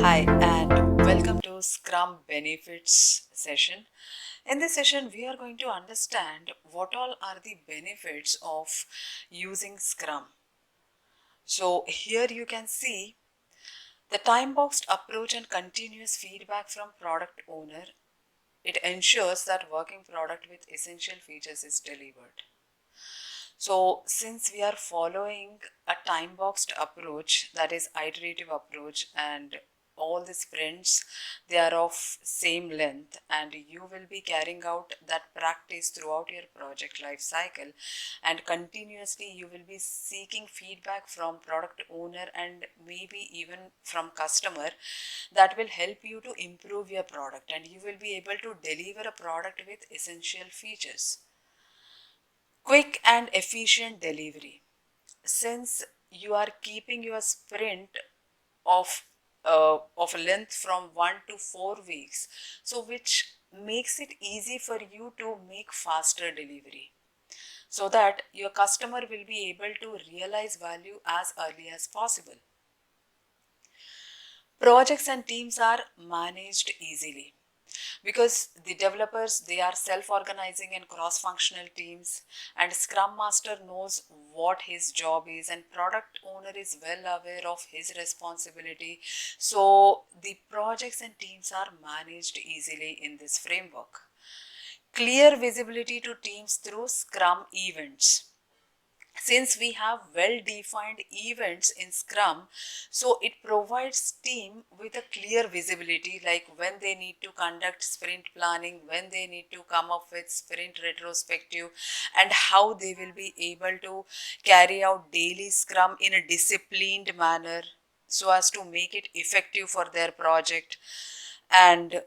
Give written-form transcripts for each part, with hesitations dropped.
Hi, and welcome to Scrum Benefits session. In this session, we are going to understand what all are the benefits of using Scrum. So, here you can see the time boxed approach and continuous feedback from product owner. It ensures that working product with essential features is delivered. So, since we are following a time boxed approach, that is iterative approach, and all the sprints they are of same length, and you will be carrying out that practice throughout your project life cycle, and continuously you will be seeking feedback from product owner and maybe even from customer that will help you to improve your product, and you will be able to deliver a product with essential features. Quick and efficient delivery. Since you are keeping your sprint of length from 1 to 4 weeks, so which makes it easy for you to make faster delivery, so that your customer will be able to realize value as early as possible. Projects and teams are managed easily because the developers they are self-organizing in cross-functional teams, and scrum master knows what his job is, and product owner is well aware of his responsibility. So the projects and teams are managed easily in this framework. Clear visibility to teams through scrum events. Since we have well defined events in scrum, so it provides team with a clear visibility, like when they need to conduct sprint planning, when they need to come up with sprint retrospective, and how they will be able to carry out daily scrum in a disciplined manner so as to make it effective for their project. And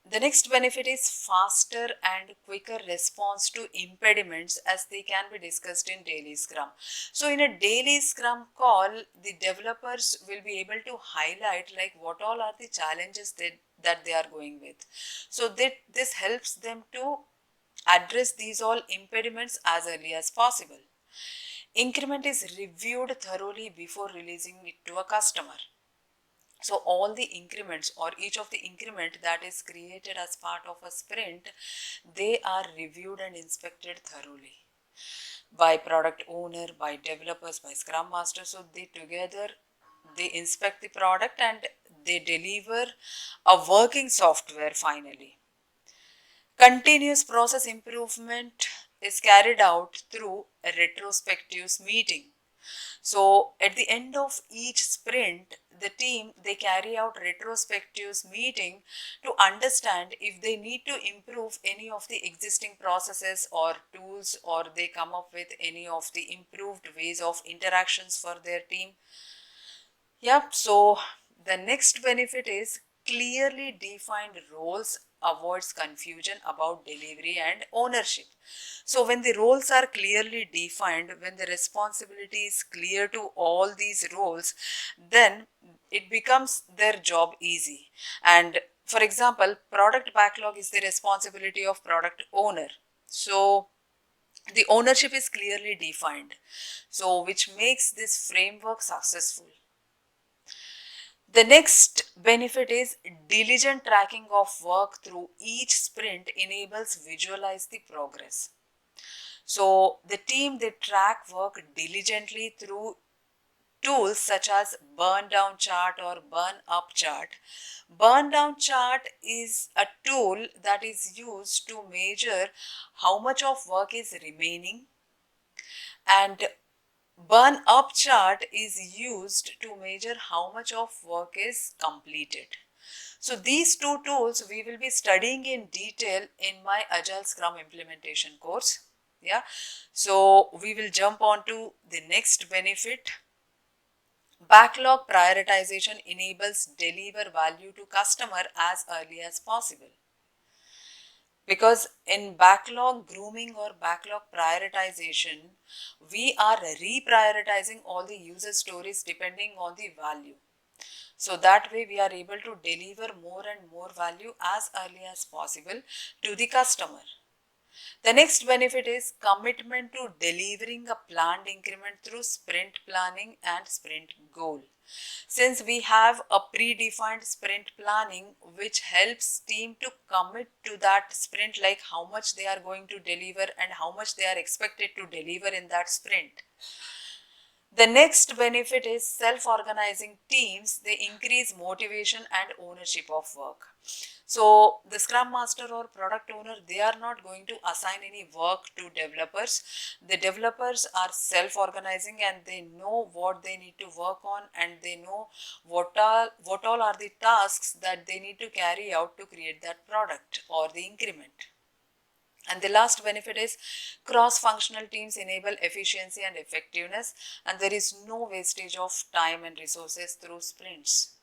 the next benefit is faster and quicker response to impediments, as they can be discussed in daily scrum. So in a daily scrum call, the developers will be able to highlight like what all are the challenges that they are going with. So this helps them to address these all impediments as early as possible. Increment is reviewed thoroughly before releasing it to a customer. So all the increments or each of the increment that is created as part of a sprint, they are reviewed and inspected thoroughly by product owner, by developers, by scrum master. So they inspect the product and they deliver a working software finally. Continuous process improvement is carried out through a retrospectives meeting. So at the end of each sprint, the team they carry out retrospectives meeting to understand if they need to improve any of the existing processes or tools, or they come up with any of the improved ways of interactions for their team. Yep, so the next benefit is clearly defined roles avoids confusion about delivery and ownership. So when the roles are clearly defined, when the responsibility is clear to all these roles, then it becomes their job easy. And for example, product backlog is the responsibility of product owner. So the ownership is clearly defined, so which makes this framework successful. The next benefit is diligent tracking of work through each sprint enables visualize the progress. So the team they track work diligently through tools such as burn down chart or burn up chart. Burn down chart is a tool that is used to measure how much of work is remaining, and burn up chart is used to measure how much of work is completed. So these two tools we will be studying in detail in my Agile Scrum implementation course. Yeah. So we will jump on to the next benefit. Backlog prioritization enables deliver value to customer as early as possible. Because in backlog grooming or backlog prioritization, we are reprioritizing all the user stories depending on the value. So that way we are able to deliver more and more value as early as possible to the customer. The next benefit is commitment to delivering a planned increment through sprint planning and sprint goal. Since we have a predefined sprint planning which helps team to commit to that sprint, like how much they are going to deliver and how much they are expected to deliver in that sprint. The next benefit is self-organizing teams. They increase motivation and ownership of work. So the Scrum Master or product owner, they are not going to assign any work to developers. The developers are self-organizing and they know what they need to work on, and they know what all are the tasks that they need to carry out to create that product or the increment. And the last benefit is cross-functional teams enable efficiency and effectiveness, and there is no wastage of time and resources through sprints.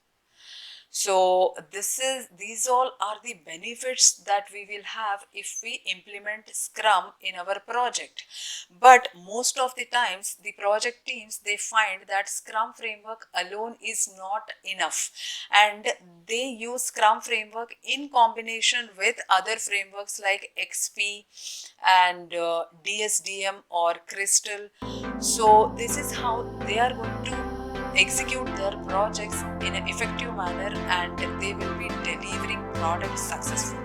So these all are the benefits that we will have if we implement Scrum in our project. But most of the times the project teams, they find that Scrum framework alone is not enough, and they use Scrum framework in combination with other frameworks like XP and DSDM or Crystal. So this is how they are going to execute their projects in an effective manner, and they will be delivering products successfully.